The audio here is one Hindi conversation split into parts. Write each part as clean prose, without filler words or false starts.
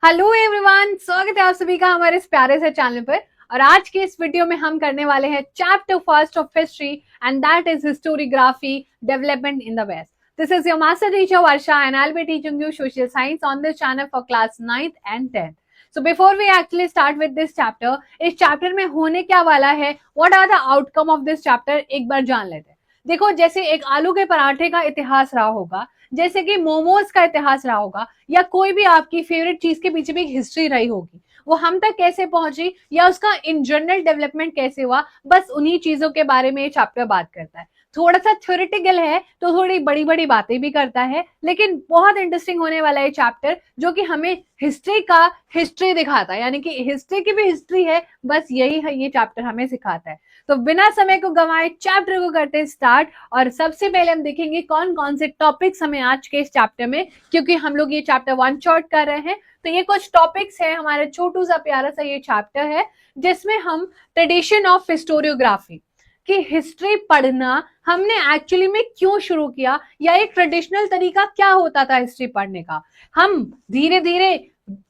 हेलो एवरीवन, स्वागत है आप सभी का हमारे इस प्यारे से चैनल पर। और आज के इस वीडियो में हम करने वाले हैं chapter first of history and that is historiography development in the west. This is your master teacher Varsha and I will be teaching you social science on this channel for class 9th and 10th। So before we actually start with this chapter, इस चैप्टर में होने क्या वाला है, what are the outcome of this chapter, एक बार जान लेते हैं। देखो, जैसे एक आलू के पराठे का इतिहास रहा होगा, जैसे कि मोमोज का इतिहास रहा होगा, या कोई भी आपकी फेवरेट चीज के पीछे भी एक हिस्ट्री रही होगी, वो हम तक कैसे पहुंची या उसका इन जनरल डेवलपमेंट कैसे हुआ, बस उन्हीं चीजों के बारे में ये चैप्टर बात करता है। थोड़ा सा थ्योरेटिकल है तो थोड़ी बड़ी बड़ी बातें भी करता है, लेकिन बहुत इंटरेस्टिंग होने वाला है चैप्टर, जो कि हमें हिस्ट्री का हिस्ट्री दिखाता है, यानी कि हिस्ट्री की भी हिस्ट्री है, बस यही है ये चैप्टर हमें सिखाता है। तो बिना समय को गंवाए चैप्टर को करते हैं स्टार्ट। और सबसे पहले हम देखेंगे कौन कौन से टॉपिक्स हमें आज के इस चैप्टर में, क्योंकि हम लोग ये चैप्टर वन शॉट कर रहे हैं, तो ये कुछ टॉपिक्स है, हमारे छोटू सा प्यारा सा ये चैप्टर है, जिसमें हम ट्रेडिशन ऑफ हिस्टोरियोग्राफी कि हिस्ट्री पढ़ना हमने एक्चुअली में क्यों शुरू किया, या एक ट्रेडिशनल तरीका क्या होता था हिस्ट्री पढ़ने का, हम धीरे धीरे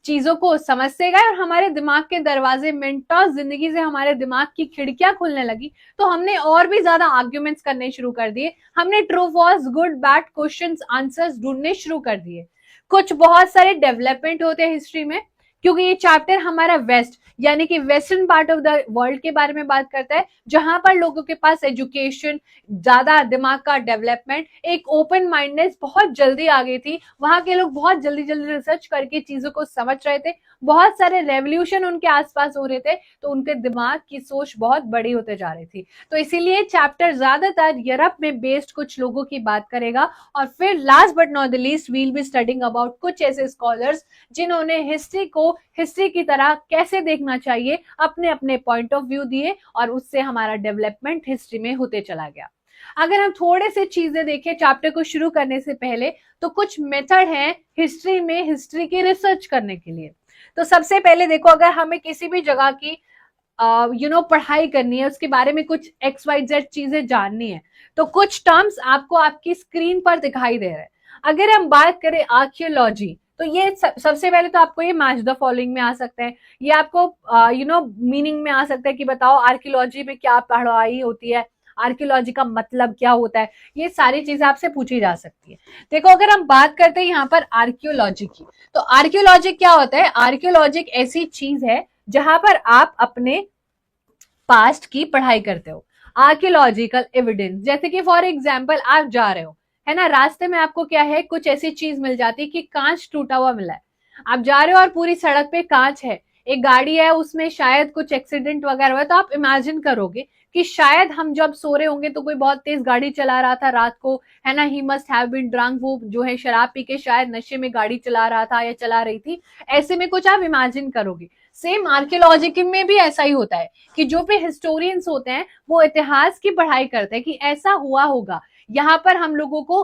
चीजों को समझते गए और हमारे दिमाग के दरवाजे मिनटों जिंदगी से हमारे दिमाग की खिड़कियां खुलने लगी, तो हमने और भी ज्यादा आर्ग्यूमेंट्स करने शुरू कर दिए, हमने true false good bad questions answers ढूंढने शुरू कर दिए। कुछ बहुत सारे डेवलपमेंट होते हैं हिस्ट्री में, क्योंकि ये चैप्टर हमारा वेस्ट यानी कि western part of the world के बारे में बात करता है, जहां पर लोगों के पास एजुकेशन, ज्यादा दिमाग का डेवलपमेंट, एक ओपन माइंडनेस बहुत जल्दी आ गई थी, वहां के लोग बहुत जल्दी जल्दी रिसर्च करके चीजों को समझ रहे थे, बहुत सारे रेवोल्यूशन उनके आसपास हो रहे थे, तो उनके दिमाग की सोच बहुत बड़ी होते जा रही थी। तो इसीलिए चैप्टर ज्यादातर यूरोप में बेस्ड कुछ लोगों की बात करेगा, और फिर last but not the least we'll be studying about कुछ ऐसे स्कॉलर्स जिन्होंने हिस्ट्री को हिस्ट्री की तरह कैसे देखना चाहिए अपने अपने पॉइंट ऑफ व्यू दिए, और उससे हमारा डेवलपमेंट हिस्ट्री में होते चला गया। अगर हम थोड़े से चीजें देखें चैप्टर को शुरू करने से पहले, तो कुछ मेथड हैं हिस्ट्री में हिस्ट्री की रिसर्च करने के लिए। तो सबसे पहले देखो, अगर हमें किसी भी जगह की पढ़ाई करनी है, उसके बारे में कुछ XYZ चीजें जाननी है, तो कुछ टर्म्स आपको आपकी स्क्रीन पर दिखाई दे रहे हैं। अगर हम बात करें आर्कियोलॉजी, तो ये सबसे पहले तो आपको ये मैच द फॉलोइंग में आ सकता है, ये आपको मीनिंग में आ सकता है कि बताओ आर्कियोलॉजी में क्या पढ़ाई होती है, आर्कियोलॉजी का मतलब क्या होता है, ये सारी चीजें आपसे पूछी जा सकती है। देखो, अगर हम बात करते हैं यहाँ पर आर्कियोलॉजी की, तो आर्कियोलॉजी क्या होता है, आर्कियोलॉजी एक ऐसी चीज है जहां पर आप अपने पास्ट की पढ़ाई करते हो। आर्कियोलॉजिकल एविडेंस, जैसे कि फॉर एग्जाम्पल आप जा रहे हो, है ना, रास्ते में आपको क्या है, कुछ ऐसी चीज मिल जाती है कि कांच टूटा हुआ मिला है, आप जा रहे हो और पूरी सड़क पे कांच है, एक गाड़ी है उसमें शायद कुछ एक्सीडेंट वगैरह हुआ, तो आप इमेजिन करोगे कि शायद हम जब सो रहे होंगे तो कोई बहुत तेज गाड़ी चला रहा था रात को, है ना, he must have been drunk, वो जो है शराब पी के शायद नशे में गाड़ी चला रहा था या चला रही थी, ऐसे में कुछ आप इमेजिन करोगे। सेम आर्कियोलॉजी में भी ऐसा ही होता है कि जो भी हिस्टोरियंस होते हैं वो इतिहास की पढ़ाई करते हैं कि ऐसा हुआ होगा, यहाँ पर हम लोगों को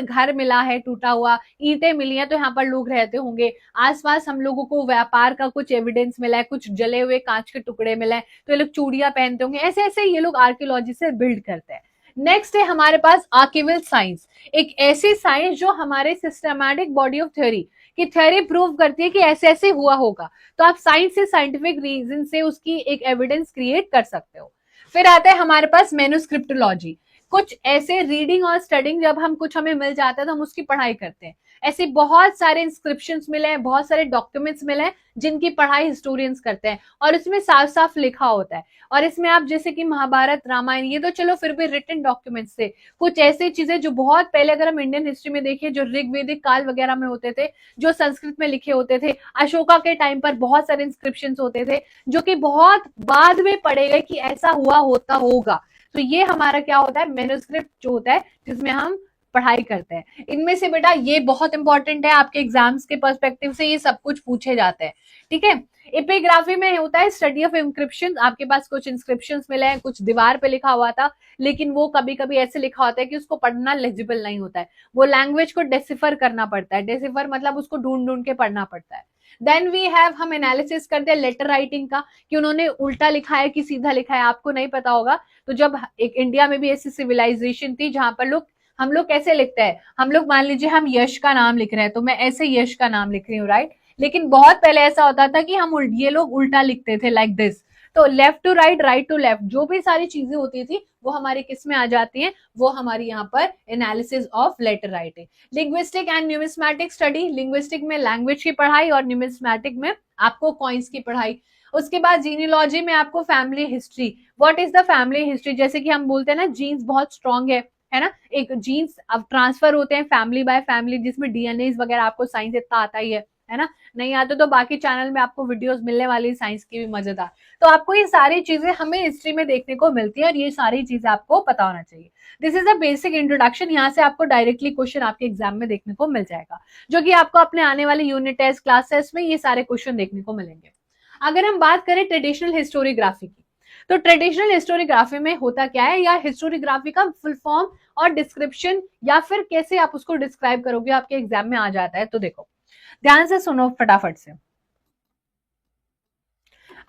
घर मिला है टूटा हुआ, ईंटें मिली हैं तो यहाँ पर लोग रहते होंगे, आसपास हम लोगों को व्यापार का कुछ एविडेंस मिला है, कुछ जले हुए कांच के टुकड़े मिले हैं, तो ये लोग चूड़ियां पहनते होंगे, ऐसे ऐसे ये लोग आर्कियोलॉजी से बिल्ड करते हैं। नेक्स्ट है हमारे पास आर्किवल साइंस, एक ऐसी साइंस जो हमारे सिस्टमैटिक बॉडी ऑफ थ्योरी की थ्योरी प्रूव करती है कि ऐसे ऐसे हुआ होगा, तो आप साइंस से, साइंटिफिक रीजन से उसकी एक एविडेंस क्रिएट कर सकते हो। फिर आता है हमारे पास मैन्युस्क्रिप्टोलॉजी, कुछ ऐसे रीडिंग और स्टडिंग, जब हम कुछ हमें मिल जाता है तो हम उसकी पढ़ाई करते हैं, ऐसे बहुत सारे इंस्क्रिप्शंस मिले हैं, बहुत सारे डॉक्यूमेंट्स मिले हैं जिनकी पढ़ाई हिस्टोरियंस करते हैं, और इसमें साफ साफ लिखा होता है, और इसमें आप जैसे कि महाभारत रामायण, ये तो चलो फिर भी रिटन डॉक्यूमेंट्स थे, कुछ ऐसी चीजें जो बहुत पहले अगर हम इंडियन हिस्ट्री में देखें, जो ऋग्वेदिक काल वगैरह में होते थे, जो संस्कृत में लिखे होते थे, अशोका के टाइम पर बहुत सारे इंस्क्रिप्शन होते थे जो कि बहुत बाद में पढ़े गए कि ऐसा हुआ होता होगा, तो ये हमारा क्या होता है, मैन्युस्क्रिप्ट जो होता है जिसमें हम पढ़ाई करते हैं। इनमें से बेटा ये बहुत इंपॉर्टेंट है, आपके एग्जाम्स के पर्सपेक्टिव से ये सब कुछ पूछे जाते हैं, ठीक है। एपिग्राफी में होता है स्टडी ऑफ इंस्क्रिप्शन, आपके पास कुछ इंस्क्रिप्शन मिले हैं, कुछ दीवार पे लिखा हुआ था, लेकिन वो कभी कभी ऐसे लिखा होता है कि उसको पढ़ना लेजिबल नहीं होता है, वो लैंग्वेज को डेसिफर करना पड़ता है, डेसिफर मतलब उसको ढूंढ ढूंढ के पढ़ना पड़ता है। देन वी हैव, हम एनालिसिस करते हैं लेटर राइटिंग का, कि उन्होंने उल्टा लिखा है कि सीधा लिखा है, आपको नहीं पता होगा। तो जब एक इंडिया में भी ऐसी सिविलाइजेशन थी जहां पर हम लोग कैसे लिखते हैं, हम लोग मान लीजिए हम यश का नाम लिख रहे हैं, तो मैं ऐसे यश का नाम लिख रही हूँ, राइट, लेकिन बहुत पहले ऐसा होता था कि हम ये लोग उल्टा लिखते थे, लाइक दिस। तो left to right, right to left, जो भी सारी चीजें होती थी वो हमारी किस में आ जाती हैं, वो हमारी यहाँ पर analysis of letter writing. Linguistic and numismatic study, linguistic में लैंग्वेज की पढ़ाई और न्यूमिस्मैटिक में आपको कॉइन्स की पढ़ाई। उसके बाद जीनियोलॉजी में आपको family history. What is the family history, जैसे कि हम बोलते हैं ना जीन्स बहुत स्ट्रांग है ना, एक जीन्स अब ट्रांसफर होते हैं फैमिली बाय फैमिली, जिसमें डीएनए वगैरह, आपको साइंस इतना आता ही है ना, नहीं आते तो बाकी चैनल में आपको वीडियोस मिलने वाली साइंस की भी मजेदार। तो आपको ये सारी चीजें हमें हिस्ट्री में देखने को मिलती है और ये सारी चीजें आपको पता होना चाहिए। This is a basic introduction, यहाँ से आपको डायरेक्टली क्वेश्चन आपके एग्जाम में देखने को मिल जाएगा, जो कि आपको अपने आने वाले यूनिट टेस्ट, क्लास टेस्ट में ये सारे क्वेश्चन देखने को मिलेंगे। अगर हम बात करें ट्रेडिशनल हिस्टोरियोग्राफी की, तो ट्रेडिशनल हिस्टोरियोग्राफी में होता क्या है, या हिस्टोरियोग्राफी का फुल फॉर्म और डिस्क्रिप्शन, या फिर कैसे आप उसको डिस्क्राइब करोगे, आपके एग्जाम में आ जाता है। तो देखो ध्यान से सुनो फटाफट से।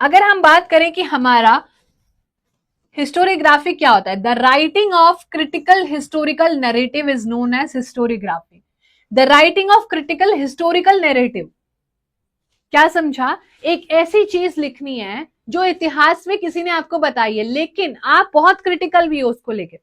अगर हम बात करें कि हमारा हिस्टोरियोग्राफी क्या होता है, the writing of critical historical narrative is known as historiography. The writing of critical historical narrative, क्या समझा, एक ऐसी चीज लिखनी है जो इतिहास में किसी ने आपको बताई है, लेकिन आप बहुत क्रिटिकल भी हो उसको लेके।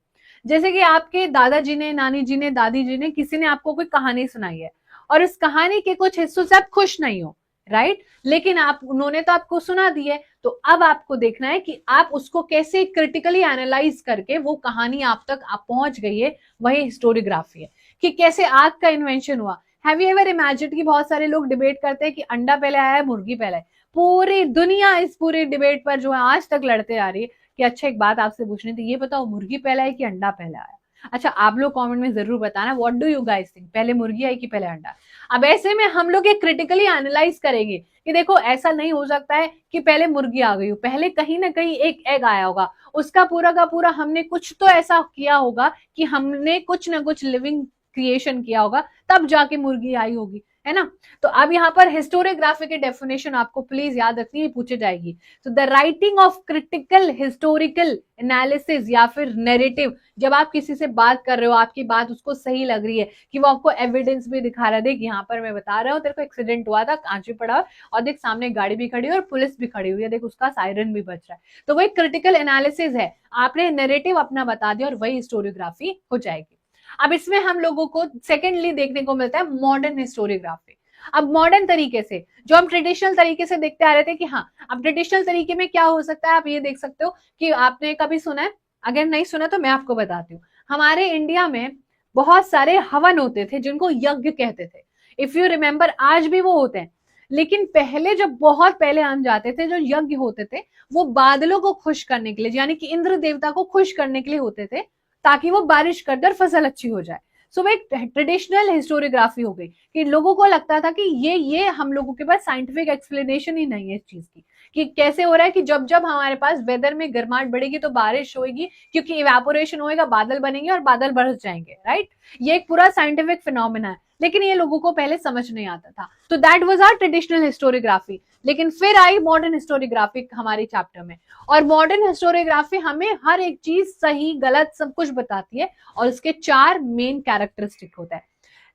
जैसे कि आपके दादाजी ने, नानी जी ने, दादी जी ने, किसी ने आपको कोई कहानी सुनाई है और इस कहानी के कुछ हिस्सों से आप खुश नहीं हो, राइट, लेकिन आप, उन्होंने तो आपको सुना दी है, तो अब आपको देखना है कि आप उसको कैसे क्रिटिकली एनालाइज करके वो कहानी आप तक आप पहुंच गई है, वही हिस्टोरियोग्राफी है। कि कैसे आग का इन्वेंशन हुआ। हैव यू एवर इमेजिन्ड कि बहुत सारे लोग डिबेट करते हैं कि अंडा पहले आया है मुर्गी पहले आया, पूरी दुनिया इस पूरे डिबेट पर जो है आज तक लड़ते आ रही है कि अच्छा एक बात आपसे पूछनी थी, ये बताओ मुर्गी पहला है कि अंडा पहला आया। अच्छा आप लोग कमेंट में जरूर बताना, what do you guys think, पहले मुर्गी आई कि पहले अंडा। अब ऐसे में हम लोग ये क्रिटिकली एनालाइज करेंगे कि देखो ऐसा नहीं हो सकता है कि पहले मुर्गी आ गई हो, पहले कहीं ना कहीं एक एग आया होगा, उसका पूरा का पूरा हमने कुछ तो ऐसा किया होगा कि हमने कुछ ना कुछ लिविंग क्रिएशन किया होगा, तब जाके मुर्गी आई होगी, है ना। तो अब यहाँ पर हिस्टोरियोग्राफी की डेफिनेशन आपको प्लीज याद रखनी है, पूछे जाएगी। तो the writing of critical historical analysis या फिर नैरेटिव, जब आप किसी से बात कर रहे हो, आपकी बात उसको सही लग रही है, कि वो आपको एविडेंस भी दिखा रहा है, देख यहाँ पर मैं बता रहा हूँ तेरे को एक्सीडेंट हुआ था, कांच भी पड़ा और देख सामने गाड़ी भी खड़ी है और पुलिस भी खड़ी हुई है, देख उसका सायरन भी बच रहा है, तो वही क्रिटिकल एनालिसिस है, आपने नैरेटिव अपना बता दिया और वही हिस्टोरियोग्राफी हो जाएगी। अब इसमें हम लोगों को सेकेंडली देखने को मिलता है मॉडर्न हिस्टोरियोग्राफी। अब मॉडर्न तरीके से, जो हम ट्रेडिशनल तरीके से देखते आ रहे थे कि हाँ, अब ट्रेडिशनल तरीके में क्या हो सकता है, आप ये देख सकते हो कि आपने कभी सुना है, अगर नहीं सुना तो मैं आपको बताती हूँ। हमारे इंडिया में बहुत सारे हवन होते थे जिनको यज्ञ कहते थे, इफ यू रिमेम्बर आज भी वो होते हैं, लेकिन पहले जब बहुत पहले हम जाते थे, जो यज्ञ होते थे वो बादलों को खुश करने के लिए, यानी कि इंद्र देवता को खुश करने के लिए होते थे, ताकि वो बारिश कर दे और फसल अच्छी हो जाए। सो वो एक ट्रेडिशनल हिस्टोरियोग्राफी हो गई कि लोगों को लगता था कि ये हम लोगों के पास साइंटिफिक एक्सप्लेनेशन ही नहीं है इस चीज की, कि कैसे हो रहा है कि जब जब हमारे पास वेदर में गर्माहट बढ़ेगी तो बारिश होगी, क्योंकि इवेपोरेशन होएगा, बादल बनेंगे और बादल बरस जाएंगे, राइट। ये एक पूरा साइंटिफिक फिनोमेना है, लेकिन ये लोगों को पहले समझ नहीं आता था। तो that was our traditional historiography. लेकिन फिर आई मॉडर्न हिस्टोरियोग्राफी हमारे चैप्टर में, और मॉडर्न हिस्टोरियोग्राफी हमें हर एक चीज सही गलत सब कुछ बताती है, और इसके 4 मेन कैरेक्टरिस्टिक होता है।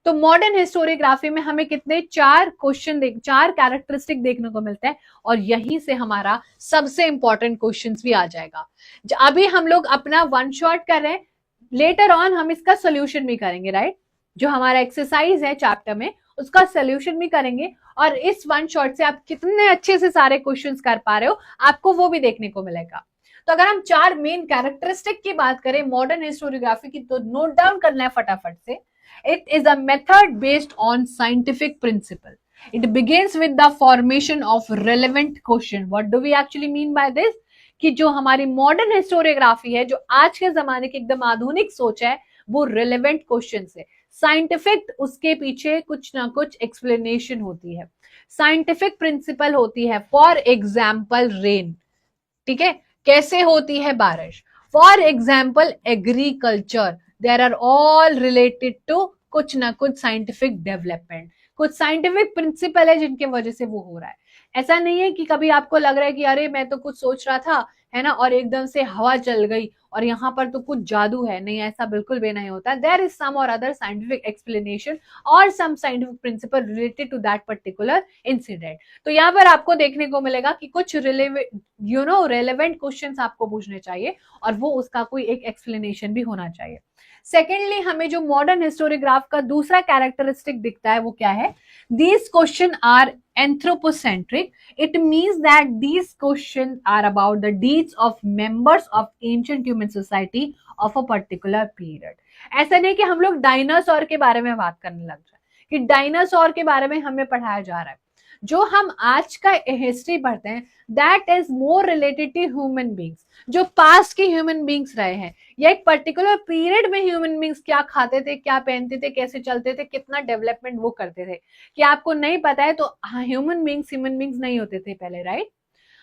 तो मॉडर्न हिस्टोरियोग्राफी में हमें कितने 4 क्वेश्चन 4 कैरेक्टरिस्टिक देखने को मिलते हैं, और यहीं से हमारा सबसे इंपॉर्टेंट क्वेश्चन भी आ जाएगा। अभी हम लोग अपना वन शॉट कर रहे हैं, लेटर ऑन हम इसका सोल्यूशन भी करेंगे, राइट। जो हमारा एक्सरसाइज है चैप्टर में उसका सोल्यूशन भी करेंगे, और इस वन शॉट से आप कितने अच्छे से सारे क्वेश्चंस कर पा रहे हो आपको वो भी देखने को मिलेगा। तो अगर हम 4 मेन कैरेक्टरिस्टिक की बात करें मॉडर्न हिस्टोरियोग्राफी की, तो नोट डाउन करना है फटाफट से। It is a method based on scientific principle. It begins with the formation of relevant question. What do we actually mean by this, कि जो हमारी मॉडर्न हिस्टोरियोग्राफी है, जो आज के जमाने की एकदम आधुनिक सोच है, वो रेलेवेंट क्वेश्चन है। साइंटिफिक उसके पीछे कुछ ना कुछ एक्सप्लेनेशन होती है, साइंटिफिक प्रिंसिपल होती है। फॉर एग्जाम्पल रेन, ठीक है, कैसे होती है बारिश। For example agriculture, there are all related to कुछ ना कुछ साइंटिफिक डेवलपमेंट, कुछ साइंटिफिक प्रिंसिपल है जिनके वजह से वो हो रहा है। ऐसा नहीं है कि कभी आपको लग रहा है कि अरे मैं तो कुछ सोच रहा था है ना, और एकदम से हवा चल गई और यहाँ पर तो कुछ जादू है, नहीं, ऐसा बिल्कुल भी नहीं होता. देयर इज सम और अदर साइंटिफिक एक्सप्लेनेशन और some scientific principle related to that particular incident. तो यहाँ पर आपको देखने को मिलेगा कि कुछ रेलेवेंट क्वेश्चंस आपको पूछने चाहिए और वो उसका कोई एक एक्सप्लेनेशन भी होना चाहिए. सेकेंडली, हमें जो मॉडर्न हिस्टोरियोग्राफ का दूसरा कैरेक्टरिस्टिक दिखता है वो क्या है? These question are anthropocentric. It means that these questions are about the deeds of members of ancient human society of a particular period. ऐसा नहीं कि हम लोग डायनासोर के बारे में बात करने लग जाए कि डायनासोर के बारे में हमें पढ़ाया जा रहा है. जो हम आज का हिस्ट्री पढ़ते हैं that is more related to human beings, जो पास्ट के ह्यूमन बींग्स रहे हैं या एक पर्टिकुलर पीरियड में ह्यूमन बींग्स क्या खाते थे, क्या पहनते थे, कैसे चलते थे, कितना डेवलपमेंट वो करते थे. कि आपको नहीं पता है तो ह्यूमन बींग्स नहीं होते थे पहले, राइट?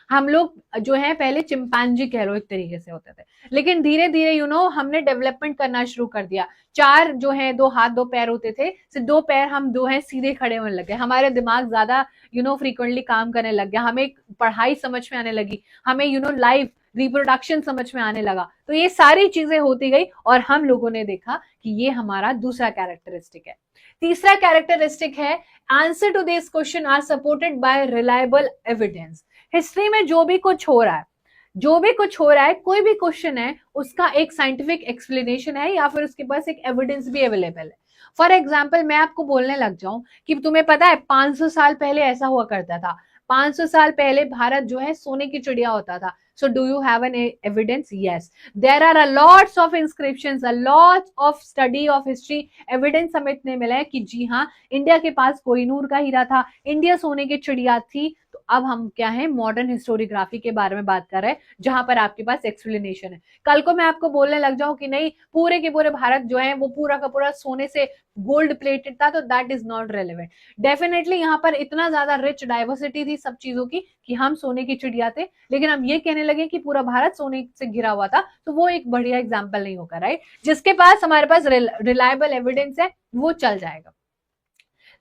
हम लोग जो है पहले चिंपांजी कह लो एक तरीके से होते थे, लेकिन धीरे धीरे हमने डेवलपमेंट करना शुरू कर दिया. 4 जो है 2 हाथ 2 पैर होते थे, सिर्फ 2 पैर हम जो है सीधे खड़े होने लगे, हमारे दिमाग ज्यादा फ्रीक्वेंटली काम करने लग गया, हमें पढ़ाई समझ में आने लगी, हमें लाइफ रिप्रोडक्शन समझ में आने लगा. तो ये सारी चीजें होती गई और हम लोगों ने देखा कि ये हमारा दूसरा कैरेक्टरिस्टिक है. तीसरा कैरेक्टरिस्टिक है answer to this question are supported by reliable evidence. History में जो भी कुछ हो रहा है, कोई भी क्वेश्चन है, उसका एक साइंटिफिक एक्सप्लेनेशन है या फिर उसके पास एक एविडेंस भी अवेलेबल है. फॉर एग्जाम्पल, मैं आपको बोलने लग जाऊं कि तुम्हें पता है 500 साल पहले ऐसा हुआ करता था, 500 साल पहले भारत जो है सोने की चिड़िया होता था. So do you have an evidence? Yes. There are a lots of inscriptions, a lot of study of history. Evidence हमें इतने मिले हैं कि जी हाँ, इंडिया के पास कोहिनूर का हीरा था, इंडिया सोने की चिड़िया थी. तो अब हम क्या है, मॉडर्न हिस्टोरियोग्राफी के बारे में बात कर रहे हैं जहां पर आपके पास एक्सप्लेनेशन है. कल को मैं आपको बोलने लग जाऊं कि नहीं, पूरे के पूरे भारत जो है वो पूरा का पूरा सोने से गोल्ड प्लेटेड था, तो that is not relevant. Definitely यहाँ पर इतना ज्यादा रिच डाइवर्सिटी थी सब चीजों की कि हम सोने की चिड़िया थे, लेकिन हम ये कहने लगे कि पूरा भारत सोने से घिरा हुआ था, तो वो एक बढ़िया एग्जाम्पल नहीं होगा, राइट? जिसके पास हमारे पास रिलायबल एविडेंस है वो चल जाएगा.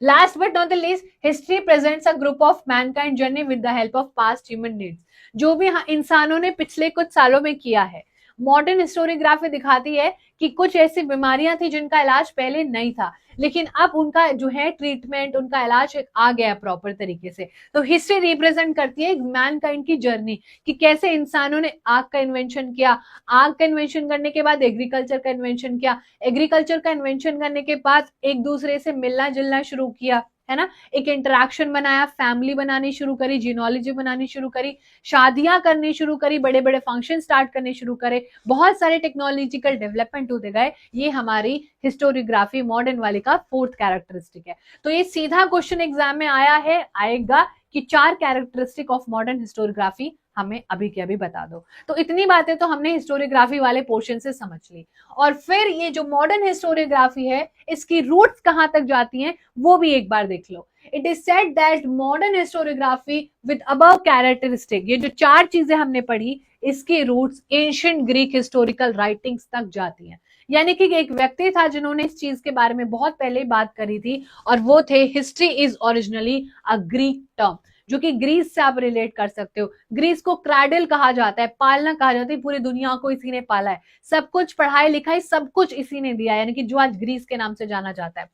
Last but not the least, history presents a group of mankind journey with the help of past human needs. जो भी इंसानों ने पिछले कुछ सालों में किया है, मॉडर्न हिस्टोरियोग्राफी दिखाती है कि कुछ ऐसी बीमारियां थी जिनका इलाज पहले नहीं था, लेकिन अब उनका जो है ट्रीटमेंट, उनका इलाज आ गया प्रॉपर तरीके से. तो हिस्ट्री रिप्रेजेंट करती है मैनकाइंड की जर्नी कि कैसे इंसानों ने आग का इन्वेंशन किया, आग का इन्वेंशन करने के बाद एग्रीकल्चर का इन्वेंशन किया, एग्रीकल्चर का इन्वेंशन करने के बाद एक दूसरे से मिलना जुलना शुरू किया, है ना, एक इंटरेक्शन बनाया, फैमिली बनानी शुरू करी, जीनोलॉजी बनानी शुरू करी, शादियां करनी शुरू करी, बड़े बड़े फंक्शन स्टार्ट करने शुरू करे, बहुत सारे टेक्नोलॉजिकल डेवलपमेंट होते गए. ये हमारी हिस्टोरियोग्राफी मॉडर्न वाले का फोर्थ कैरेक्टरिस्टिक है. तो ये सीधा क्वेश्चन एग्जाम में आएगा कि 4 कैरेक्टरिस्टिक ऑफ मॉडर्न हिस्टोरियोग्राफी हमें अभी के अभी बता दो. तो इतनी बातें तो हमने हिस्टोरियोग्राफी वाले पोर्शन से समझ ली. और फिर ये जो मॉडर्न हिस्टोरियोग्राफी है, इसकी रूट्स कहां तक जाती हैं वो भी एक बार देख लो. It is said that modern historiography with above characteristic, ये जो 4 चीजें हमने पढ़ी, इसके roots ancient Greek historical writings तक जाती हैं. यानी कि एक व्यक्ति था जिन्होंने इस चीज के बारे में बहुत पहले बात करी थी, और वो थे history is originally a Greek term, जो कि ग्रीस से आप रिलेट कर सकते हो. ग्रीस को क्रैडल कहा जाता है, पालना कहा जाता है, पूरी दुनिया को इसी ने पाला है, सब कुछ पढ़ाई लिखाई सब कुछ इसी ने दिया, यानी कि जो आज ग्रीस के नाम से जाना जाता है.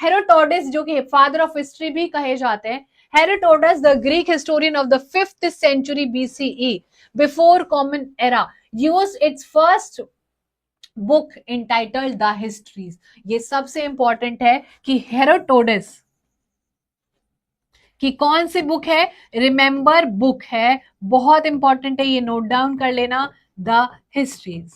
हेरोडोटस, जो कि फादर ऑफ हिस्ट्री भी कहे जाते हैं, Herodotus the Greek historian of the 5th century BCE before common era used it's first book entitled the histories. ये सबसे इंपॉर्टेंट है कि हेरोडोटस कि कौन सी बुक है, रिमेंबर बुक है, बहुत इंपॉर्टेंट है, ये नोट डाउन कर लेना, द हिस्ट्रीज.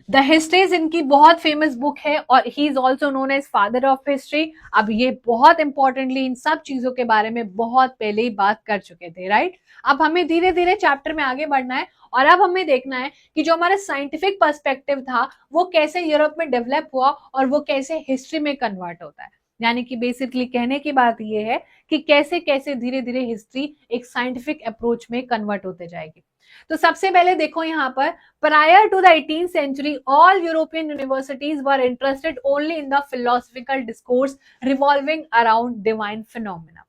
द हिस्ट्रीज इनकी बहुत फेमस बुक है और he is also known as father of history. अब ये बहुत इंपॉर्टेंटली इन सब चीजों के बारे में बहुत पहले ही बात कर चुके थे, राइट? अब हमें धीरे धीरे चैप्टर में आगे बढ़ना है और अब हमें देखना है कि जो हमारा साइंटिफिक पर्सपेक्टिव था वो कैसे यूरोप में डेवलप हुआ और वो कैसे हिस्ट्री में कन्वर्ट होता है. यानी कि बेसिकली कहने की बात ये है कि कैसे कैसे धीरे धीरे हिस्ट्री एक साइंटिफिक अप्रोच में कन्वर्ट होते जाएगी. तो सबसे पहले देखो यहाँ पर, prior to the 18th century all European universities were interested only in the philosophical discourse revolving around divine phenomena.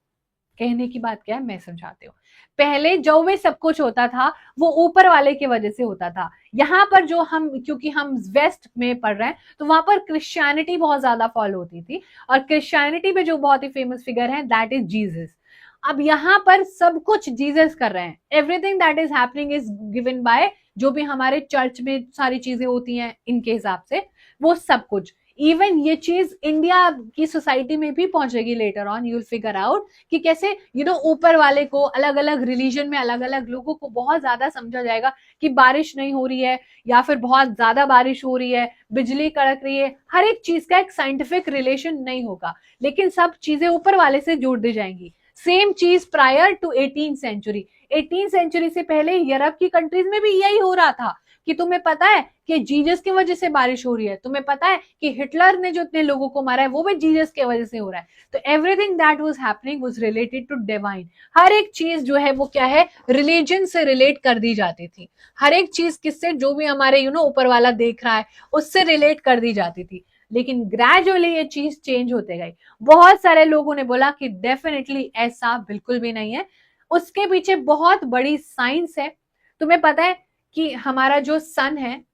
कहने की बात क्या है मैं समझाती हूँ। पहले जो भी सब कुछ होता था वो ऊपर वाले की वजह से होता था। यहाँ पर जो हम, क्योंकि हम वेस्ट में पढ़ रहे हैं, तो वहां पर क्रिश्चियनिटी बहुत ज्यादा फॉलो होती थी, और क्रिश्चियनिटी में जो बहुत ही फेमस फिगर है दैट इज जीसस। अब यहाँ पर सब कुछ जीसस कर रहे हैं, everything that is happening is given by, जो भी हमारे चर्च में सारी चीजें होती हैं इनके हिसाब से, वो सब कुछ। इवन ये चीज इंडिया की सोसाइटी में भी पहुंचेगी later on, you will figure out कि कैसे ऊपर वाले को, अलग अलग रिलीजन में अलग अलग लोगों को बहुत ज्यादा समझा जाएगा कि बारिश नहीं हो रही है या फिर बहुत ज्यादा बारिश हो रही है, बिजली कड़क रही है, हर एक चीज का एक साइंटिफिक रिलेशन नहीं होगा, लेकिन सब चीजें ऊपर वाले से जोड़ दी जाएंगी। सेम चीज prior to 18th century, 18th century से पहले यूरोप की कंट्रीज में भी यही हो रहा था कि तुम्हें पता है कि जीसस की वजह से बारिश हो रही है, तुम्हें पता है कि हिटलर ने जो इतने लोगों को मारा है वो भी जीसस की वजह से हो रहा है। तो everything that was happening was related to divine. हर एक चीज जो है वो क्या है, रिलीजन से रिलेट कर दी जाती थी। हर एक चीज किससे, जो भी हमारे ऊपर वाला देख रहा है उससे रिलेट कर दी जाती थी। लेकिन ग्रेजुअली ये चीज चेंज होते गई। बहुत सारे लोगों ने बोला कि डेफिनेटली ऐसा बिल्कुल भी नहीं है, उसके पीछे बहुत बड़ी साइंस है। तुम्हें पता है कि हमारा जो सन है,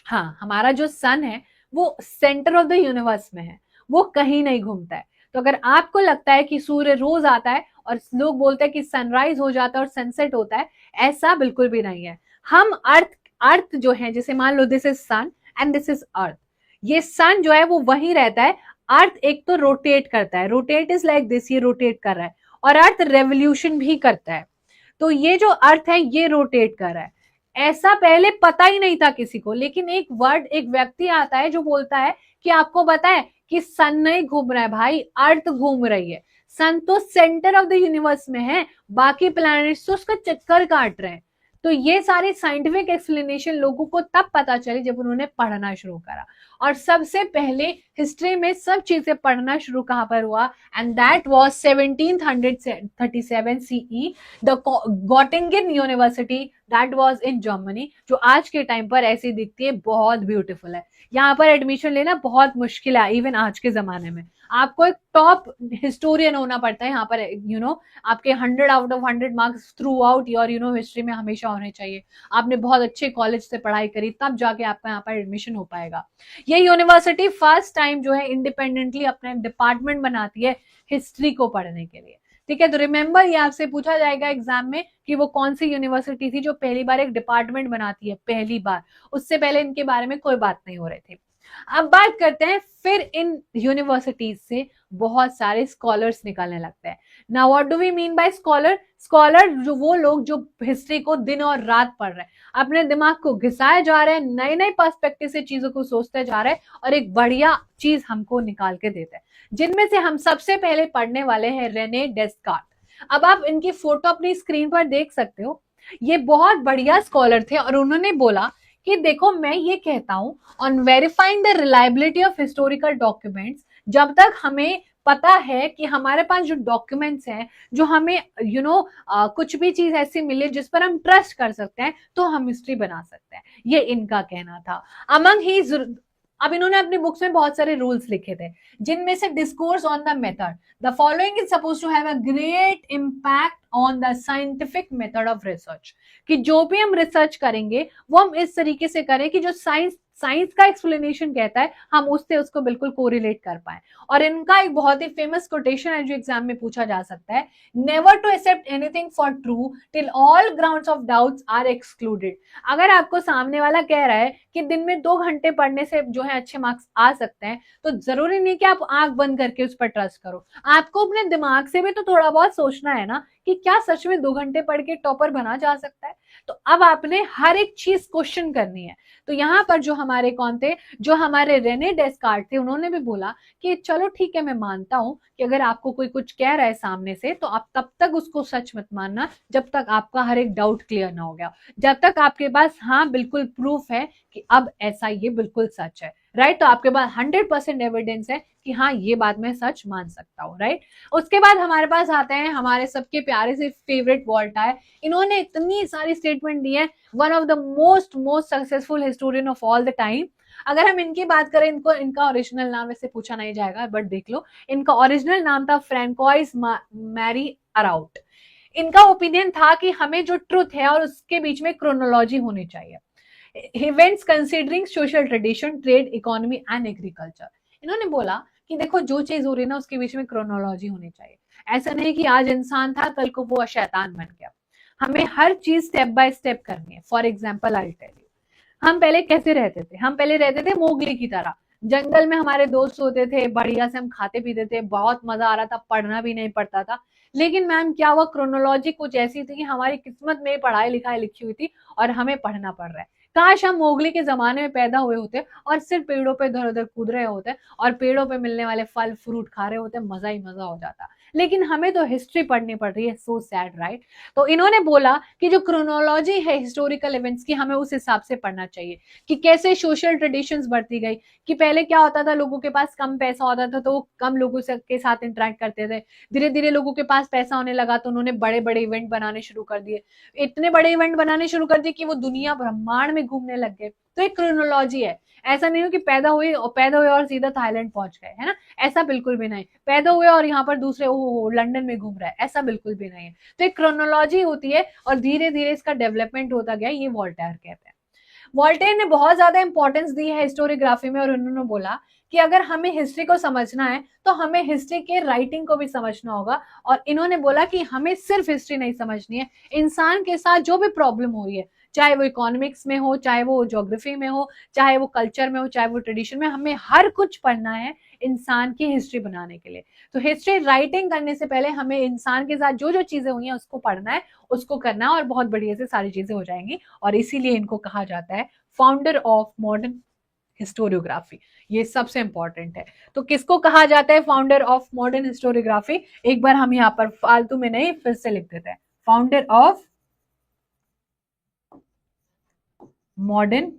हाँ हमारा जो सन है वो सेंटर ऑफ द यूनिवर्स में है, वो कहीं नहीं घूमता है। तो अगर आपको लगता है कि सूर्य रोज आता है और लोग बोलते हैं कि सनराइज हो जाता है और सनसेट होता है, ऐसा बिल्कुल भी नहीं है। हम अर्थ जो है, जैसे मान लो this is sun and this is earth, ये सन जो है वो वहीं रहता है, अर्थ एक तो रोटेट करता है, रोटेट इज लाइक दिस, ये रोटेट कर रहा है, और अर्थ रेवोल्यूशन भी करता है। तो ये जो अर्थ है ये रोटेट कर रहा है, ऐसा पहले पता ही नहीं था किसी को। लेकिन एक वर्ड, एक व्यक्ति आता है जो बोलता है कि आपको पता है कि सन नहीं घूम रहा है भाई, अर्थ घूम रही है। सन तो सेंटर ऑफ द यूनिवर्स में है, बाकी प्लैनेट्स तो उसका चक्कर काट रहे हैं। तो ये सारी साइंटिफिक एक्सप्लेनेशन लोगों को तब पता चली जब उन्होंने पढ़ना शुरू करा। और सबसे पहले हिस्ट्री में सब चीजें पढ़ना शुरू कहां पर हुआ, and that was 1737 CE, the Gottingen university, that was in Germany, जो आज के टाइम पर ऐसी दिखती है, बहुत ब्यूटीफुल है। यहाँ पर एडमिशन लेना बहुत मुश्किल है इवन आज के जमाने में। आपको एक टॉप हिस्टोरियन होना पड़ता है यहाँ पर, आपके 100 out of 100 marks through out your history में हमेशा होने चाहिए। आपने बहुत अच्छे कॉलेज से पढ़ाई करी तब जाके आपका यहाँ पर एडमिशन हो पाएगा। ये यूनिवर्सिटी फर्स्ट टाइम जो है इंडिपेंडेंटली अपना डिपार्टमेंट बनाती है हिस्ट्री को पढ़ने के लिए। ठीक है, तो रिमेंबर ये आपसे पूछा जाएगा एग्जाम में कि वो कौन सी यूनिवर्सिटी थी जो पहली बार एक डिपार्टमेंट बनाती है, पहली बार। उससे पहले इनके बारे में कोई बात नहीं हो रही थी। अब बात करते हैं, फिर इन यूनिवर्सिटीज से बहुत सारे स्कॉलर्स निकलने लगते हैं। Now what do we mean by scholar? Scholar जो वो लोग जो हिस्ट्री को दिन और रात पढ़ रहे हैं, अपने दिमाग को घिसाए जा रहे हैं, नए नए पर्सपेक्टिव से चीजों को सोचते जा रहे हैं और एक बढ़िया चीज हमको निकाल के देते हैं। जिनमें से हम सबसे पहले पढ़ने वाले हैं रेने डेस्कार्ट। अब आप इनकी फोटो अपनी स्क्रीन पर देख सकते हो। ये बहुत बढ़िया स्कॉलर थे और उन्होंने बोला कि देखो, मैं ये कहता हूं, on verifying the reliability of historical documents, जब तक हमें पता है कि हमारे पास जो डॉक्यूमेंट्स हैं, जो हमें कुछ भी चीज ऐसी मिले जिस पर हम ट्रस्ट कर सकते हैं, तो हम हिस्ट्री बना सकते हैं। ये इनका कहना था। अमंग ही, अब इन्होंने अपनी बुक्स में बहुत सारे रूल्स लिखे थे, जिनमें से discourse on the method, the following is suppose to have a great impact on the scientific method of research, कि जो भी हम रिसर्च करेंगे वो हम इस तरीके से करें कि जो साइंस का एक्सप्लेनेशन कहता है हम उससे उसको बिल्कुल कोरिलेट कर पाए। और इनका एक बहुत ही फेमस कोटेशन है जो एग्जाम में पूछा जा सकता है, never to accept anything for true till all grounds of doubts are excluded. अगर आपको सामने वाला कह रहा है कि दिन में 2 घंटे पढ़ने से जो है अच्छे मार्क्स आ सकते हैं, तो जरूरी नहीं कि आप आंख बंद करके उस पर ट्रस्ट करो। आपको अपने दिमाग से भी तो थोड़ा बहुत सोचना है ना कि क्या सच में 2 घंटे पढ़ के टॉपर बना जा सकता है। तो अब आपने हर एक चीज क्वेश्चन करनी है। तो यहाँ पर जो हमारे कौन थे, जो हमारे रेने डेस्कार्ट थे, उन्होंने भी बोला कि चलो ठीक है, मैं मानता हूं कि अगर आपको कोई कुछ कह रहा है सामने से, तो आप तब तक उसको सच मत मानना जब तक आपका हर एक डाउट क्लियर ना हो गया, जब तक आपके पास हाँ बिल्कुल प्रूफ है कि अब ऐसा ये बिल्कुल सच है। राइट, तो आपके पास 100% एविडेंस है कि हाँ ये बात मैं सच मान सकता हूँ। राइट, उसके बाद हमारे पास आते हैं हमारे सबके प्यारे से फेवरेट वोल्टायर। इन्होंने इतनी सारी स्टेटमेंट दी है, one of the most successful historian of all the time. अगर हम इनकी बात करें, इनको इनका ओरिजिनल नाम वैसे पूछा नहीं जाएगा बट देख लो, इनका ओरिजिनल नाम था फ्रैंकोइस मैरी अराउट। इनका ओपिनियन था कि हमें जो ट्रुथ है और उसके बीच में क्रोनोलॉजी होनी चाहिए, events considering social tradition, trade, economy and agriculture. इन्होंने बोला कि देखो जो चीज हो रही है ना उसके बीच में क्रोनोलॉजी होनी चाहिए। ऐसा नहीं कि आज इंसान था कल को वो शैतान बन गया। हमें हर चीज स्टेप बाय स्टेप करनी है। For example I tell you, हम पहले कैसे रहते थे? हम पहले रहते थे मोगली की तरह, जंगल में हमारे दोस्त होते थे, बढ़िया से हम खाते पीते थे, बहुत मजा आ रहा था, पढ़ना भी नहीं पड़ता था। लेकिन मैम क्या हुआ, क्रोनोलॉजी कुछ ऐसी थी कि हमारी किस्मत में पढ़ाई लिखाई लिखी हुई थी और हमें पढ़ना पड़ रहा है। काश हम मोगली के जमाने में पैदा हुए होते और सिर्फ पेड़ों पे इधर उधर कूद रहे होते और पेड़ों पे मिलने वाले फल फ्रूट खा रहे होते, मजा ही मजा हो जाता। लेकिन हमें तो हिस्ट्री पढ़नी पड़ रही है। So sad right. तो इन्होंने बोला कि जो क्रोनोलॉजी है हिस्टोरिकल इवेंट्स की, हमें उस हिसाब से पढ़ना चाहिए कि कैसे सोशल ट्रेडिशंस बढ़ती गई, कि पहले क्या होता था, लोगों के पास कम पैसा होता था तो वो कम लोगों से के साथ इंटरेक्ट करते थे। धीरे धीरे लोगों के पास पैसा होने लगा तो उन्होंने बड़े बड़े इवेंट बनाने शुरू कर दिए, इतने बड़े इवेंट बनाने शुरू कर दिए कि वो दुनिया ब्रह्मांड में घूमने लग गए। तो एक क्रोनोलॉजी है। ऐसा नहीं हो कि पैदा हुए और सीधा थाईलैंड पहुंच गए, है ना? ऐसा बिल्कुल भी नहीं। पैदा हुए और यहाँ पर दूसरे लंदन में घूम रहा है, ऐसा बिल्कुल भी नहीं है। तो एक क्रोनोलॉजी होती है और धीरे धीरे इसका डेवलपमेंट होता गया, ये वॉल्टेयर कहते हैं। वॉल्टेयर ने बहुत ज्यादा इंपॉर्टेंस दी है हिस्टोरियोग्राफी में और उन्होंने बोला कि अगर हमें हिस्ट्री को समझना है तो हमें हिस्ट्री के राइटिंग को भी समझना होगा। और इन्होंने बोला कि हमें सिर्फ हिस्ट्री नहीं समझनी है, इंसान के साथ जो भी प्रॉब्लम हो रही है, चाहे वो इकोनॉमिक्स में हो, चाहे वो ज्योग्राफी में हो, चाहे वो कल्चर में हो, चाहे वो ट्रेडिशन में, हमें हर कुछ पढ़ना है इंसान की हिस्ट्री बनाने के लिए। तो हिस्ट्री राइटिंग करने से पहले हमें इंसान के साथ जो जो चीजें हुई हैं उसको पढ़ना है, उसको करना है और बहुत बढ़िया से सारी चीजें हो जाएंगी। और इसीलिए इनको कहा जाता है फाउंडर ऑफ मॉडर्न हिस्टोरियोग्राफी। ये सबसे इंपॉर्टेंट है। तो किसको कहा जाता है फाउंडर ऑफ मॉडर्न हिस्टोरियोग्राफी? एक बार हम यहाँ पर फालतू में नहीं, फिर से लिख देते हैं, फाउंडर ऑफ मॉडर्न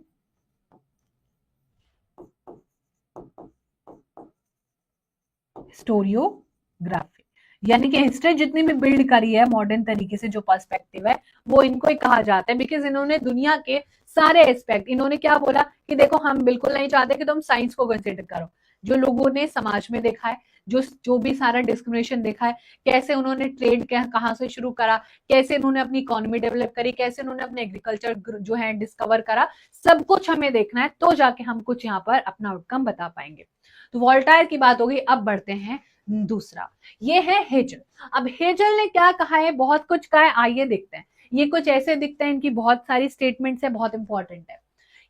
हिस्टोरियोग्राफी। यानी कि हिस्ट्री जितनी भी बिल्ड करी है मॉडर्न तरीके से, जो पर्सपेक्टिव है वो इनको ही कहा जाता है। बिकॉज इन्होंने दुनिया के सारे एस्पेक्ट, इन्होंने क्या बोला कि देखो हम बिल्कुल नहीं चाहते कि तुम साइंस को कंसिडर करो। जो लोगों ने समाज में देखा है, जो भी सारा डिस्क्रिमिनेशन देखा है, कैसे उन्होंने ट्रेड कहाँ से शुरू करा, कैसे उन्होंने अपनी इकोनॉमी डेवलप करी, कैसे उन्होंने अपने एग्रीकल्चर जो है डिस्कवर करा, सब कुछ हमें देखना है तो जाके हम कुछ यहाँ पर अपना आउटकम बता पाएंगे। तो वॉल्टायर की बात हो गई। अब बढ़ते हैं दूसरा, ये है हेजल। अब हेजल ने क्या कहा है, बहुत कुछ कहा है, आइए देखते हैं। ये कुछ ऐसे दिखते हैं, इनकी बहुत सारी स्टेटमेंट्स है, बहुत इंपॉर्टेंट है।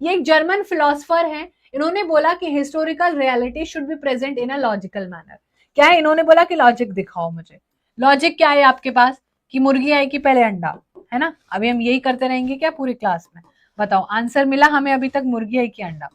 ये एक जर्मन फिलोसफर है। इन्होंने बोला कि historical reality should be present in a logical manner. क्या है? इन्होंने बोला कि लॉजिक दिखाओ मुझे। लॉजिक क्या है आपके पास? कि मुर्गी आई कि पहले अंडा, है ना? अभी हम यही करते रहेंगे क्या पूरी क्लास में? बताओ, आंसर मिला हमें अभी तक, मुर्गी आई कि अंडा?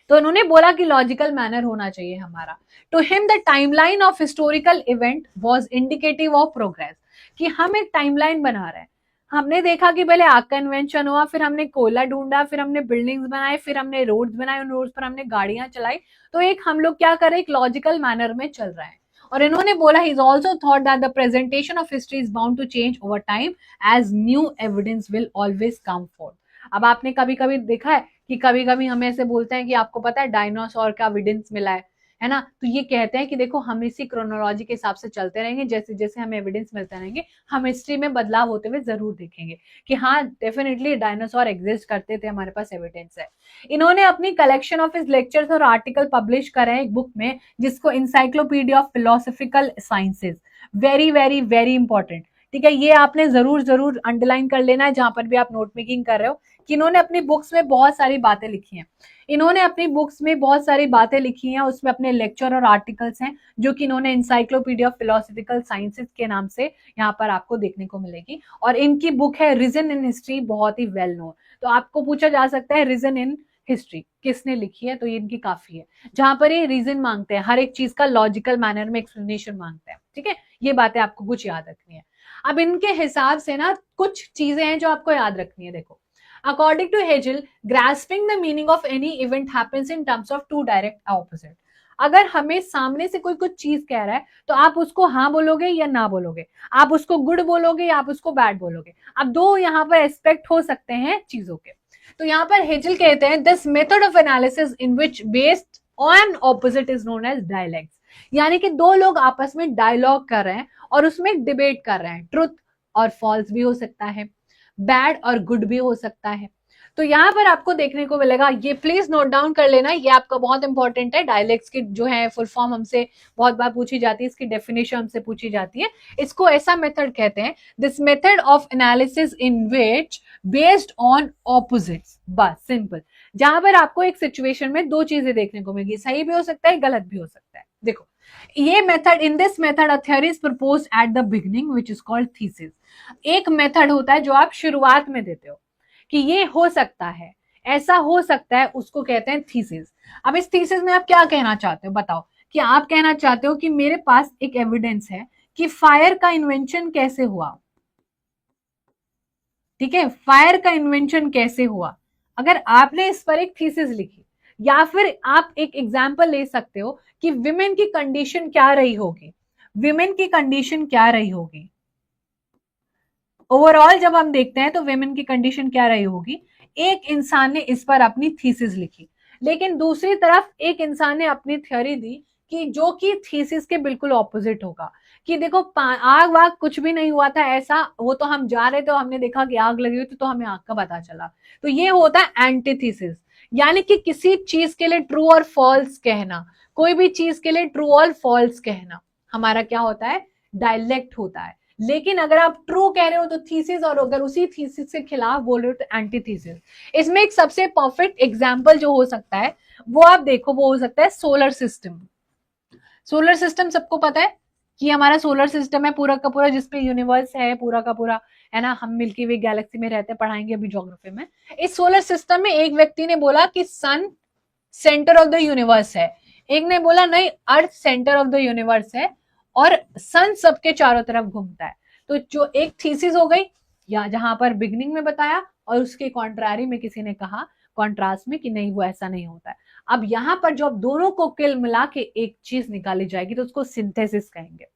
तो उन्होंने बोला कि लॉजिकल मैनर होना चाहिए हमारा। To him the timeline of historical event was indicative of progress, कि हम एक टाइमलाइन बना रहे हैं। हमने देखा कि पहले आग का इन्वेंशन हुआ, फिर हमने कोयला ढूंढा, फिर हमने बिल्डिंग्स बनाए, फिर हमने रोड्स बनाए, उन रोड्स पर हमने गाड़ियां चलाई। तो एक हम लोग क्या करें, एक लॉजिकल मैनर में चल रहे हैं। और इन्होंने बोला he is also thought that the presentation of history is bound to change over time as new evidence will always come forth. अब आपने कभी कभी देखा है कि कभी कभी हमें ऐसे बोलते हैं कि आपको पता है डायनासोर का एविडेंस मिला है ना? तो ये कहते हैं कि देखो हम इसी क्रोनोलॉजी के हिसाब से चलते रहेंगे, जैसे जैसे हमें एविडेंस मिलते रहेंगे हम हिस्ट्री में बदलाव होते हुए जरूर देखेंगे कि हाँ डेफिनेटली डायनासोर एग्जिस्ट करते थे, हमारे पास एविडेंस है। इन्होंने अपनी कलेक्शन ऑफ हिज लेक्चर्स और आर्टिकल पब्लिश करे हैं एक बुक में, जिसको encyclopedia of philosophical sciences. Very very very important, ठीक है? ये आपने जरूर जरूर अंडरलाइन कर लेना है जहां पर भी आप नोट मेकिंग कर रहे हो, कि इन्होंने अपनी बुक्स में बहुत सारी बातें लिखी हैं। इन्होंने अपनी बुक्स में बहुत सारी बातें लिखी हैं, उसमें अपने लेक्चर और आर्टिकल्स हैं जो कि इन्होंने इंसाइक्लोपीडिया ऑफ फिलोसफिकल साइंसेज के नाम से यहाँ पर आपको देखने को मिलेगी। और इनकी बुक है रीजन इन हिस्ट्री, बहुत ही वेल नोन। तो आपको पूछा जा सकता है रीजन इन हिस्ट्री किसने लिखी है, तो ये इनकी काफी है, जहां पर ये रीजन मांगते हैं, हर एक चीज का लॉजिकल मैनर में एक्सप्लेनेशन मांगते हैं। ठीक है, ये बातें आपको कुछ याद रखनी है। अब इनके हिसाब से ना कुछ चीजें हैं जो आपको याद रखनी है। देखो, according to Hegel, grasping the meaning of any event happens in terms of two direct opposite। अगर हमें सामने से कोई कुछ चीज कह रहा है तो आप उसको हाँ बोलोगे या ना बोलोगे, आप उसको गुड बोलोगे या आप उसको बैड बोलोगे। अब दो यहाँ पर एस्पेक्ट हो सकते हैं चीजों के। तो यहाँ पर हेजल कहते हैं this method of analysis in which based on opposite is known as dialectics, यानी कि दो लोग आपस में डायलॉग कर रहे हैं और उसमें डिबेट कर रहे हैं, ट्रुथ और फॉल्स भी हो सकता है, बैड और गुड भी हो सकता है। तो यहाँ पर आपको देखने को मिलेगा, ये प्लीज नोट डाउन कर लेना, ये आपका बहुत इंपॉर्टेंट है। डायलेक्ट्स की जो है फुल फॉर्म हमसे बहुत बार पूछी जाती है, इसकी डेफिनेशन हमसे पूछी जाती है। इसको ऐसा मेथड कहते हैं, this method of analysis in which based on opposites, बस सिंपल। जहां पर आपको एक सिचुएशन में दो चीजें देखने को मिलेगी, सही भी हो सकता है, गलत भी हो सकता है। देखो ये method, in this method a theory is proposed at the beginning which is called thesis. एक मेथड होता है जो आप शुरुआत में देते हो कि ये हो सकता है, ऐसा हो सकता है, उसको कहते हैं थीसिस। अब इस थीसिस में आप क्या कहना चाहते हो बताओ, कि आप कहना चाहते हो कि मेरे पास एक एविडेंस है कि फायर का इन्वेंशन कैसे हुआ, ठीक है, फायर का इन्वेंशन कैसे हुआ। अगर आपने इस पर एक थीसिस लिखी, या फिर आप एक एग्जाम्पल ले सकते हो कि विमेन की कंडीशन क्या रही होगी, विमेन की कंडीशन क्या रही होगी, ओवरऑल जब हम देखते हैं तो वेमेन की कंडीशन क्या रही होगी। एक इंसान ने इस पर अपनी थीसिस लिखी, लेकिन दूसरी तरफ एक इंसान ने अपनी थ्योरी दी कि जो कि थीसिस के बिल्कुल ऑपोजिट होगा, कि देखो आग वाग कुछ भी नहीं हुआ था ऐसा, वो तो हम जा रहे थे, हमने देखा कि आग लगी हुई थी तो हमें आग का पता चला। तो ये होता है एंटीथीसिस, यानी कि किसी चीज के लिए ट्रू और फॉल्स कहना, कोई भी चीज के लिए ट्रू और फॉल्स कहना हमारा क्या होता है, डायलेक्ट होता है। लेकिन अगर आप ट्रू कह रहे हो तो थीसिस, और अगर उसी थीसिस के खिलाफ बोल रहे हो तो एंटीथीसिस। इसमें एक सबसे परफेक्ट एग्जाम्पल जो हो सकता है वो आप देखो, वो हो सकता है सोलर सिस्टम। सोलर सिस्टम सबको पता है कि हमारा सोलर सिस्टम है पूरा का पूरा, जिसपे यूनिवर्स है पूरा का पूरा, है ना, हम मिल्की वे गैलेक्सी में रहते हैं, पढ़ाएंगे अभी ज्योग्राफी में। इस सोलर सिस्टम में एक व्यक्ति ने बोला कि सन सेंटर ऑफ द यूनिवर्स है, एक ने बोला नहीं अर्थ सेंटर ऑफ द यूनिवर्स है, और सन सबके चारों तरफ घूमता है। तो जो एक थीसिस हो गई, या जहां पर बिगनिंग में बताया, और उसके कॉन्ट्रारी में किसी ने कहा कॉन्ट्रास्ट में कि नहीं वो ऐसा नहीं होता है। अब यहां पर जो अब दोनों को किल मिला के एक चीज निकाली जाएगी तो उसको सिंथेसिस कहेंगे।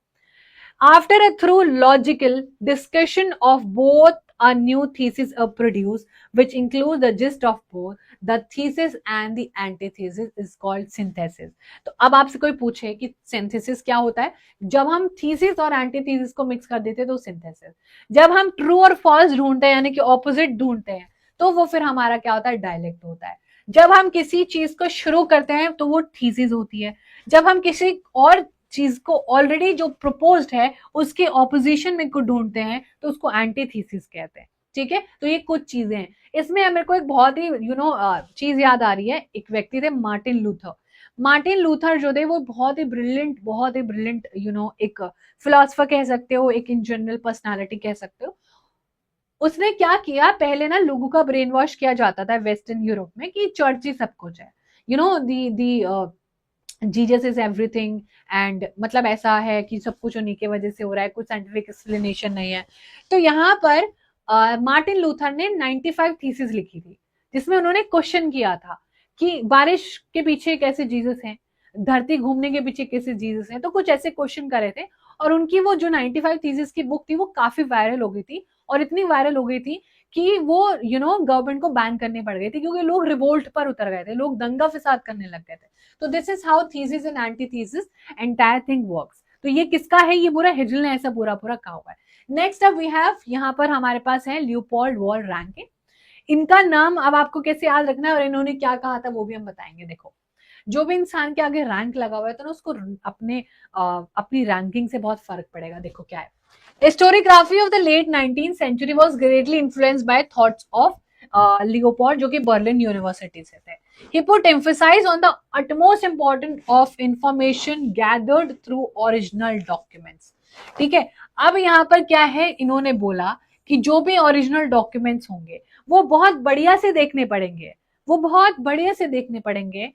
After a through logical discussion of both, a new thesis are produced, which includes the gist of both. The thesis and the antithesis is called synthesis. तो अब आपसे कोई पूछे कि synthesis क्या होता है, जब हम thesis और antithesis को mix कर देते हैं तो synthesis। जब हम true और false ढूंढते हैं यानी कि opposite ढूंढते हैं तो वो फिर हमारा क्या होता है, डायलेक्ट होता है। जब हम किसी चीज को शुरू करते हैं तो वो थीसिस होती है। जब हम किसी और चीज को ऑलरेडी जो प्रपोज्ड है उसके ऑपोजिशन में को ढूंढते हैं तो उसको एंटीथीसिस कहते हैं। ठीक है, तो ये कुछ चीजें हैं। इसमें मेरे को एक बहुत ही चीज याद आ रही है, एक व्यक्ति थे मार्टिन लूथर। मार्टिन लूथर जो थे वो बहुत ही ब्रिलियंट एक फिलोसफर कह सकते हो, एक इन जनरल पर्सनालिटी कह सकते हो। उसने क्या किया, पहले ना लोगों का ब्रेन वॉश किया जाता था वेस्टर्न यूरोप में कि चर्च ही सब कुछ है, दी जीजस इज एवरीथिंग, एंड मतलब ऐसा है कि सब कुछ उन्हीं की वजह से हो रहा है, कुछ साइंटिफिक एक्सप्लेनेशन नहीं है। तो यहाँ पर मार्टिन लूथर ने 95 थीसिस लिखी थी, जिसमें उन्होंने क्वेश्चन किया था कि बारिश के पीछे कैसे जीसस हैं, धरती घूमने के पीछे कैसे जीसस हैं, तो कुछ ऐसे क्वेश्चन करे थे। और उनकी वो जो 95 थीसिस की बुक थी वो काफी वायरल हो गई थी, और इतनी वायरल हो गई थी कि वो गवर्नमेंट को बैन करनी पड़ गई थी, क्योंकि लोग रिवोल्ट पर उतर गए थे, लोग दंगा फसाद करने लग गए थे। तो this is how thesis and antithesis entire thing works. तो ये किसका है, ये पूरा हिजल ने ऐसा पूरा पूरा कहा हुआ है। नेक्स्ट अब वी हैव, यहाँ पर हमारे पास है लियोपोल्ड वॉल रैंकिन। इनका नाम अब आपको कैसे याद रखना है और इन्होंने क्या कहा था वो भी हम बताएंगे। देखो, जो भी इंसान के आगे रैंक लगा हुआ है तो ना उसको अपनी रैंकिंग से बहुत फर्क पड़ेगा। देखो क्या है, historiography of the late 19th century was greatly influenced by thoughts of Leopold, जो कि बर्लिन यूनिवर्सिटी से थे। He put emphasis on the utmost importance of information gathered through original documents. ठीक है, अब यहाँ पर क्या है, इन्होंने बोला कि जो भी ओरिजिनल डॉक्यूमेंट्स होंगे वो बहुत बढ़िया से देखने पड़ेंगे, वो बहुत बढ़िया से देखने पड़ेंगे।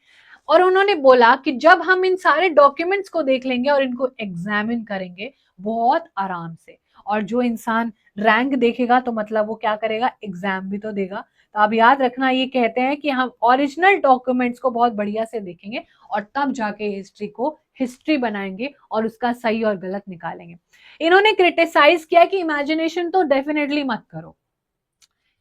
और उन्होंने बोला कि जब हम इन सारे डॉक्यूमेंट्स को देख लेंगे और इनको एग्जामिन करेंगे बहुत आराम से, और जो इंसान रैंक देखेगा तो मतलब वो क्या करेगा, एग्जाम भी तो देगा। तो आप याद रखना, ये कहते हैं कि हम ओरिजिनल डॉक्यूमेंट्स को बहुत बढ़िया से देखेंगे और तब जाके हिस्ट्री को हिस्ट्री बनाएंगे और उसका सही और गलत निकालेंगे। इन्होंने क्रिटिसाइज किया कि इमेजिनेशन तो डेफिनेटली मत करो,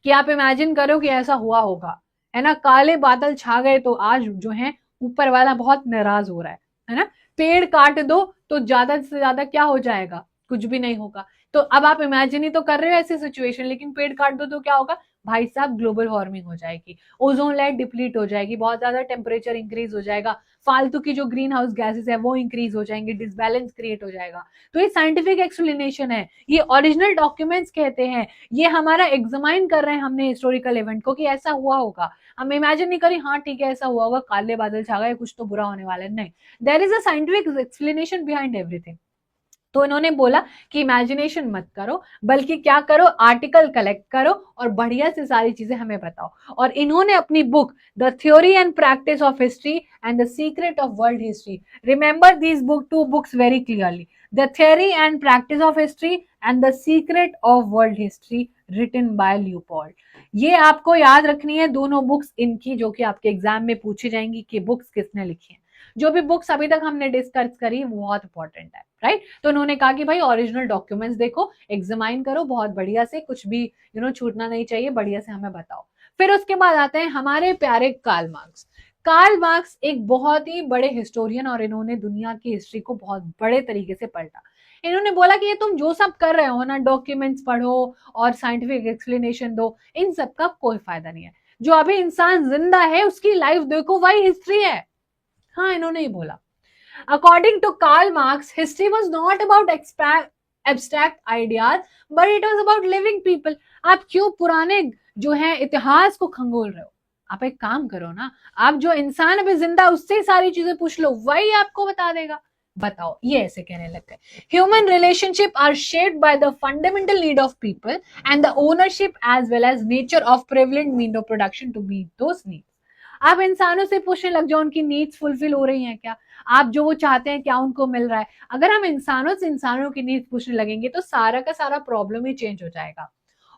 कि आप इमेजिन करो कि ऐसा हुआ होगा, है ना, काले बादल छा गए तो आज जो है ऊपर वाला बहुत नाराज हो रहा है ना। पेड़ काट दो तो ज्यादा से ज्यादा क्या हो जाएगा, कुछ भी नहीं होगा। तो अब आप इमेजिन ही तो कर रहे हो ऐसी सिचुएशन, लेकिन पेड़ काट दो तो क्या होगा भाई साहब, ग्लोबल वार्मिंग हो जाएगी, ओजोन लेयर डिप्लीट हो जाएगी, बहुत ज्यादा टेम्परेचर इंक्रीज हो जाएगा, फालतू की जो ग्रीन हाउस गैसेस है वो इंक्रीज हो जाएंगे, डिसबैलेंस क्रिएट हो जाएगा। तो ये साइंटिफिक एक्सप्लेनेशन है, ये ओरिजिनल डॉक्यूमेंट्स कहते हैं, ये हमारा एग्जामाइन कर रहे हैं हमने हिस्टोरिकल इवेंट को कि ऐसा हुआ होगा। हम इमेजिन नहीं करें हाँ ठीक है ऐसा हुआ होगा, काले बादल छा गए कुछ तो बुरा होने वाला है, नहीं, there is a scientific explanation behind everything. तो इन्होंने बोला कि इमेजिनेशन मत करो, बल्कि क्या करो, आर्टिकल कलेक्ट करो और बढ़िया से सारी चीजें हमें बताओ। और इन्होंने अपनी book the theory and practice of history and the secret of world history, remember these book two books very clearly, the theory and practice of history and the secret of world history written by Leopold. ये आपको याद रखनी है दोनों बुक्स इनकी, जो कि आपके एग्जाम में पूछी जाएंगी कि बुक्स किसने लिखी है। जो भी बुक्स अभी तक हमने डिस्कस करी वो बहुत इंपॉर्टेंट है, राइट। तो उन्होंने कहा कि भाई ओरिजिनल डॉक्यूमेंट्स देखो, एग्जामाइन करो बहुत बढ़िया से, कुछ भी छूटना नहीं चाहिए, बढ़िया से हमें बताओ। फिर उसके बाद आते हैं हमारे प्यारे कार्ल मार्क्स। कार्ल मार्क्स एक बहुत ही बड़े हिस्टोरियन, और इन्होंने दुनिया की हिस्ट्री को बहुत बड़े तरीके से पलटा। इन्होंने बोला कि ये तुम जो सब कर रहे हो ना, डॉक्यूमेंट्स पढ़ो और साइंटिफिक एक्सप्लेनेशन दो, इन सब का कोई फायदा नहीं है। जो अभी इंसान जिंदा है उसकी लाइफ देखो, वही हिस्ट्री है। हाँ, इन्होंने ही बोला। According to Karl Marx, history was not about abstract ideas but it was about living people. आप क्यों पुराने जो है इतिहास को खंगोल रहे हो? आप एक काम करो ना, आप जो इंसान अभी जिंदा उससे ही सारी चीजें पूछ लो, वही आपको बता देगा। बताओ, ये ऐसे कहने लगते हैं, human relationship are shaped by the fundamental need of people and the ownership as well as nature of prevalent mean of production to meet those needs. आप इंसानों से पूछने लग जाओ उनकी नीड्स फुलफिल हो रही हैं क्या, आप जो वो चाहते हैं क्या उनको मिल रहा है। अगर हम इंसानों से इंसानों की नीड्स पूछने लगेंगे तो सारा का सारा प्रॉब्लम ही चेंज हो जाएगा।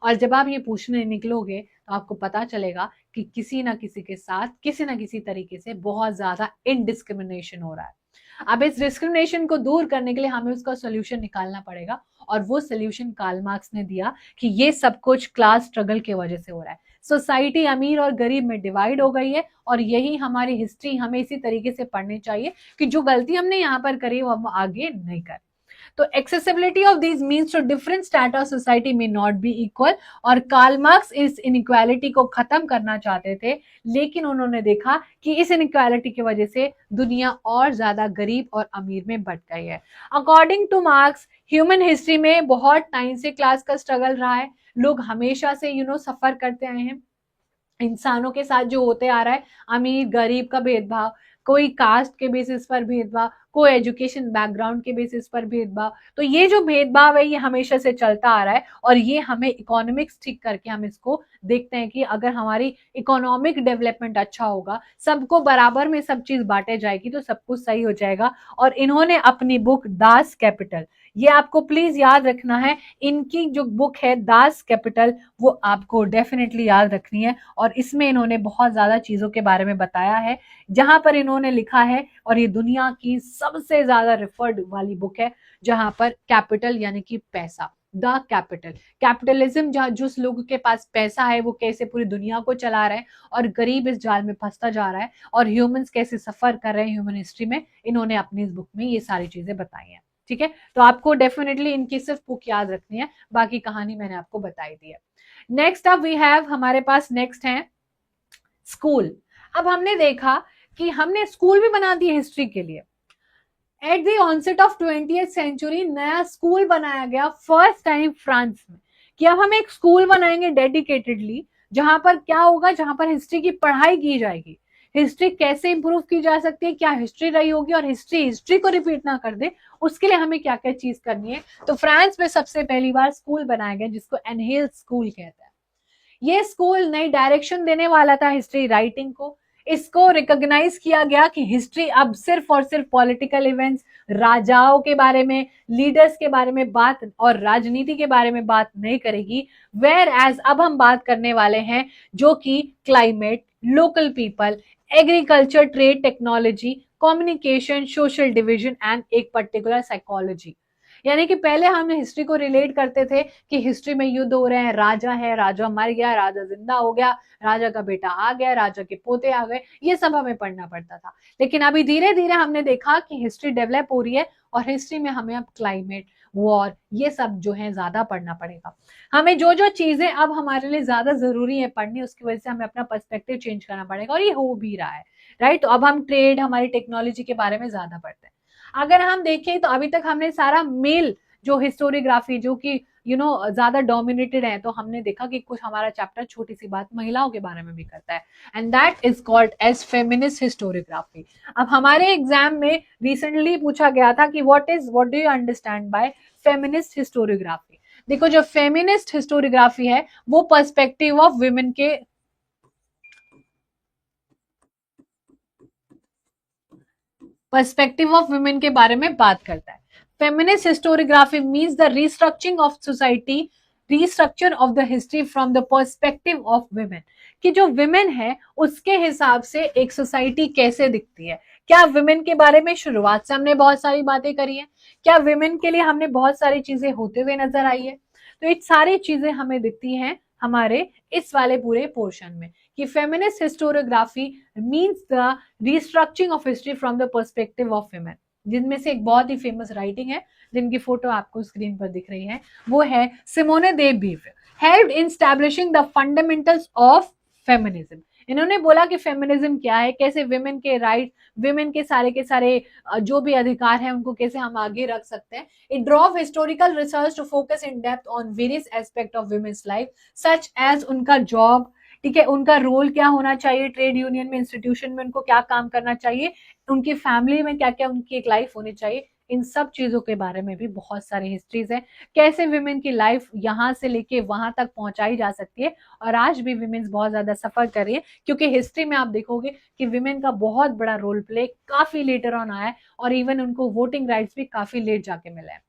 और जब आप ये पूछने निकलोगे तो आपको पता चलेगा कि किसी ना किसी के साथ किसी ना किसी तरीके से बहुत ज्यादा इनडिस्क्रिमिनेशन हो रहा है। अब इस डिस्क्रिमिनेशन को दूर करने के लिए हमें उसका सोल्यूशन निकालना पड़ेगा, और वो सोल्यूशन कार्ल मार्क्स ने दिया कि ये सब कुछ क्लास स्ट्रगल की वजह से हो रहा है। सोसाइटी अमीर और गरीब में डिवाइड हो गई है, और यही हमारी हिस्ट्री हमें इसी तरीके से पढ़नी चाहिए कि जो गलती हमने यहाँ पर करी वो हम आगे नहीं करें। तो accessibility of these means to different strata society में नॉट बी इक्वल, और कार्ल मार्क्स इस इनइक्वालिटी को खत्म करना चाहते थे, लेकिन उन्होंने देखा कि इस इनइक्वालिटी की वजह से दुनिया और ज्यादा गरीब और अमीर में बट गई है। According two marks, human history में बहुत टाइम से क्लास का स्ट्रगल रहा है, लोग हमेशा से सफर करते आए हैं इंसानों के साथ जो होते आ रहा है, अमीर गरीब का भेदभाव, कोई कास्ट के बेसिस पर भेदभाव, कोई एजुकेशन बैकग्राउंड के बेसिस पर भेदभाव। तो ये जो भेदभाव है ये हमेशा से चलता आ रहा है, और ये हमें इकोनॉमिक्स ठीक करके हम इसको देखते हैं कि अगर हमारी इकोनॉमिक डेवलपमेंट अच्छा होगा, सबको बराबर में सब चीज बांटे जाएगी तो सब कुछ सही हो जाएगा। और इन्होंने अपनी बुक दास कैपिटल, ये आपको प्लीज याद रखना है, इनकी जो बुक है दास कैपिटल वो आपको डेफिनेटली याद रखनी है। और इसमें इन्होंने बहुत ज्यादा चीजों के बारे में बताया है, जहां पर इन्होंने लिखा है, और ये दुनिया की सबसे ज्यादा रेफर्ड वाली बुक है, जहां पर कैपिटल यानी कि पैसा, द कैपिटल, कैपिटलिज्म, जहां जिस लोगों के पास पैसा है वो कैसे पूरी दुनिया को चला रहे हैं और गरीब इस जाल में फंसता जा रहा है, और ह्यूमंस कैसे सफर कर रहे हैं ह्यूमन हिस्ट्री में, इन्होंने अपनी इस बुक में ये सारी चीजें बताई हैं। ठीक है, तो आपको डेफिनेटली इनकी सिर्फ बुक याद रखनी है, बाकी कहानी मैंने आपको बताई दी है। नेक्स्ट अप वी हैव, हमारे पास नेक्स्ट है स्कूल। अब हमने देखा कि हमने स्कूल भी बना दिए हिस्ट्री के लिए। At the onset of 20th century नया स्कूल बनाया गया फर्स्ट टाइम फ्रांस में, कि अब हम एक स्कूल बनाएंगे डेडिकेटेडली, जहां पर क्या होगा, जहां पर हिस्ट्री की पढ़ाई की जाएगी, हिस्ट्री कैसे इंप्रूव की जा सकती है, क्या हिस्ट्री रही होगी, और हिस्ट्री को रिपीट ना कर दे, उसके लिए हमें क्या क्या चीज करनी है। तो फ्रांस में सबसे पहली बार स्कूल बनाया गया जिसको एनहेल स्कूल कहते हैं। ये स्कूल नई डायरेक्शन देने वाला था हिस्ट्री राइटिंग को। इसको रिकॉग्नाइज किया गया कि हिस्ट्री अब सिर्फ और सिर्फ पॉलिटिकल इवेंट्स, राजाओं के बारे में, लीडर्स के बारे में बात और राजनीति के बारे में बात नहीं करेगी, वेयर एज अब हम बात करने वाले हैं जो कि climate, local people, agriculture, trade, technology, communication, social division and एक पर्टिकुलर साइकोलॉजी। यानी कि पहले हम हिस्ट्री को रिलेट करते थे कि हिस्ट्री में युद्ध हो रहे हैं, राजा है, राजा मर गया, राजा जिंदा हो गया, राजा का बेटा आ गया, राजा के पोते आ गए, ये सब हमें पढ़ना पड़ता था। लेकिन अभी धीरे धीरे हमने देखा कि हिस्ट्री डेवलप हो रही है और हिस्ट्री में हमें अब क्लाइमेट, वॉर, ये सब जो है ज्यादा पढ़ना पड़ेगा। हमें जो जो चीजें अब हमारे लिए ज्यादा जरूरी है पढ़नी, उसकी वजह से हमें अपना पर्सपेक्टिव चेंज करना पड़ेगा, और ये हो भी रहा है, राइट। तो अब हम ट्रेड, हमारी टेक्नोलॉजी के बारे में ज्यादा पढ़ते हैं। अगर हम देखें तो अभी तक हमने सारा मेल जो हिस्टोरियोग्राफी, जो कि ज्यादा डोमिनेटेड है, तो हमने देखा कि कुछ हमारा चैप्टर छोटी सी बात महिलाओं के बारे में भी करता है, and that is called as feminist historiography. अब हमारे एग्जाम में रिसेंटली पूछा गया था कि what do you understand by feminist historiography. देखो, जो फेमिनिस्ट हिस्टोरियोग्राफी है वो पर्सपेक्टिव ऑफ वुमेन के बारे में बात करता है। Feminist historiography means the restructuring of society, restructure of the history from the perspective of women, कि जो वुमेन है उसके हिसाब से एक सोसाइटी कैसे दिखती है। क्या वुमेन के बारे में शुरुआत से हमने बहुत सारी बातें करी है, क्या वुमेन के लिए हमने बहुत सारी चीजें होते हुए नजर आई है, तो ये सारी चीजें हमें दिखती हैं हमारे इस वाले पूरे पोर्शन में, कि feminist historiography means the restructuring of history from the perspective of women. जिनमें से एक बहुत ही फेमस राइटिंग है, जिनकी फोटो आपको स्क्रीन पर दिख रही है, वो है Simone de Beauvoir, helped in establishing the fundamentals of feminism. इन्होंने बोला कि फेमिनिज्म क्या है, कैसे वुमेन के राइट, वुमेन के सारे जो भी अधिकार हैं उनको कैसे हम आगे रख सकते हैं। It drove historical research to focus in depth on various aspect of women's life, such as उनका जॉब, ठीक है, उनका रोल क्या होना चाहिए ट्रेड यूनियन में, इंस्टीट्यूशन में उनको क्या काम करना चाहिए, उनकी फैमिली में क्या क्या उनकी एक लाइफ होनी चाहिए, इन सब चीजों के बारे में भी बहुत सारी हिस्ट्रीज है, कैसे विमेन की लाइफ यहाँ से लेके वहां तक पहुंचाई जा सकती है। और आज भी विमेन्स बहुत ज्यादा सफर कर रही है, क्योंकि हिस्ट्री में आप देखोगे कि विमेन का बहुत बड़ा रोल प्ले काफी लेटर ऑन आया है, और इवन उनको वोटिंग राइट्स भी काफी लेट जाके मिले हैं।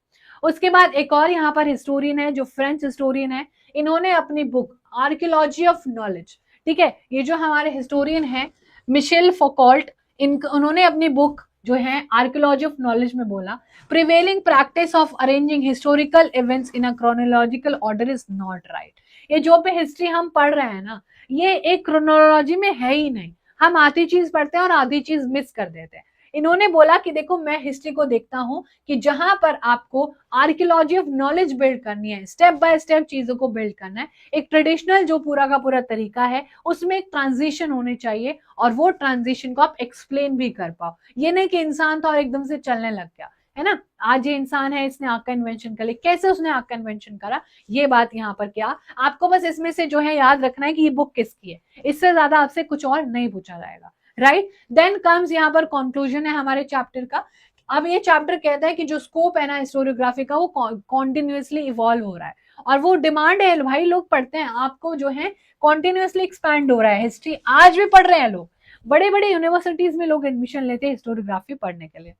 उसके बाद एक और यहाँ पर हिस्टोरियन है, जो फ्रेंच हिस्टोरियन है, इन्होंने अपनी बुक आर्कियोलॉजी ऑफ नॉलेज, ठीक है, ये जो हमारे हिस्टोरियन है मिशेल फोकॉल्ट, उन्होंने अपनी बुक जो है आर्कियोलॉजी ऑफ नॉलेज में बोला, prevailing practice of arranging historical events in a chronological order is not right. ये जो पे हिस्ट्री हम पढ़ रहे हैं ना, ये एक क्रोनोलॉजी में है ही नहीं, हम आधी चीज पढ़ते हैं और आधी चीज मिस कर देते हैं। इन्होंने बोला कि देखो, मैं हिस्ट्री को देखता हूं कि जहां पर आपको आर्कियोलॉजी ऑफ नॉलेज बिल्ड करनी है, स्टेप बाय स्टेप चीजों को बिल्ड करना है, एक ट्रेडिशनल जो पूरा का पूरा तरीका है उसमें एक ट्रांजिशन होने चाहिए, और वो ट्रांजिशन को आप एक्सप्लेन भी कर पाओ। ये नहीं कि इंसान था और एकदम से चलने लग गया, है ना। आज ये इंसान है, इसने आग का इन्वेंशन कर लिया, कैसे उसने आग का इन्वेंशन करा, ये बात यहाँ पर क्या, आपको बस इसमें से जो है याद रखना है कि ये बुक किसकी है, इससे ज्यादा आपसे कुछ और नहीं पूछा जाएगा, राइट। देन कम्स यहाँ पर कंक्लूजन है हमारे चैप्टर का। अब ये चैप्टर कहता है कि जो स्कोप है ना हिस्टोरियोग्राफी का, वो कॉन्टिन्यूसली इवॉल्व हो रहा है, और वो डिमांड है भाई, लोग पढ़ते हैं, आपको जो है कॉन्टिन्यूसली एक्सपैंड हो रहा है हिस्ट्री, आज भी पढ़ रहे हैं लोग, बड़े बड़े यूनिवर्सिटीज में लोग एडमिशन लेते हैं हिस्टोरियोग्राफी पढ़ने के लिए।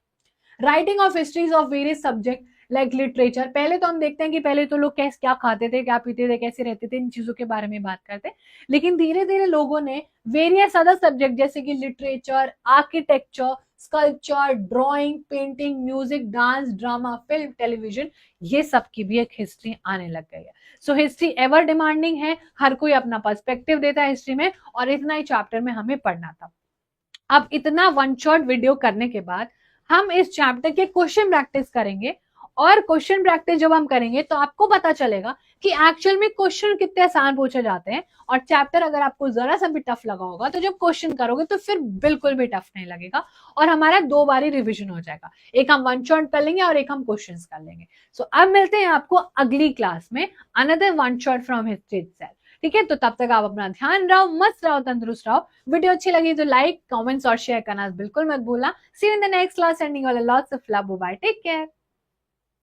Writing of histories of various subject like literature, पहले तो हम देखते हैं कि पहले तो लोग कैसे क्या खाते थे, क्या पीते थे, कैसे रहते थे, इन चीजों के बारे में बात करते हैं, लेकिन धीरे धीरे लोगों ने वेरियस अदर सब्जेक्ट जैसे कि literature, architecture, sculpture, drawing, painting, music, dance, drama, film, television, ये सब की भी एक हिस्ट्री आने लग गई है। सो हिस्ट्री एवर डिमांडिंग है, हर कोई अपना पर्सपेक्टिव देता है हिस्ट्री में, और इतना ही चैप्टर में हमें पढ़ना था। अब इतना वन शॉट वीडियो करने के बाद हम इस चैप्टर के क्वेश्चन प्रैक्टिस करेंगे, और क्वेश्चन प्रैक्टिस जब हम करेंगे तो आपको पता चलेगा कि एक्चुअल में क्वेश्चन कितने आसान पूछे जाते हैं, और चैप्टर अगर आपको जरा सा भी टफ लगा होगा तो जब क्वेश्चन करोगे तो फिर बिल्कुल भी टफ नहीं लगेगा, और हमारा 2 बारी रिविजन हो जाएगा, एक हम वन शॉट कर लेंगे और एक हम क्वेश्चंस कर लेंगे। सो अब मिलते हैं आपको अगली क्लास में, another one shot from history itself, ठीक है। तो तब तक आप अपना ध्यान रहो, मस्त रहो, तंदुरुस्त रहो। वीडियो अच्छी लगी तो लाइक, कमेंट्स और शेयर करना बिल्कुल मत भूलना। See you in the next class, sending all lots of love, bye, take care.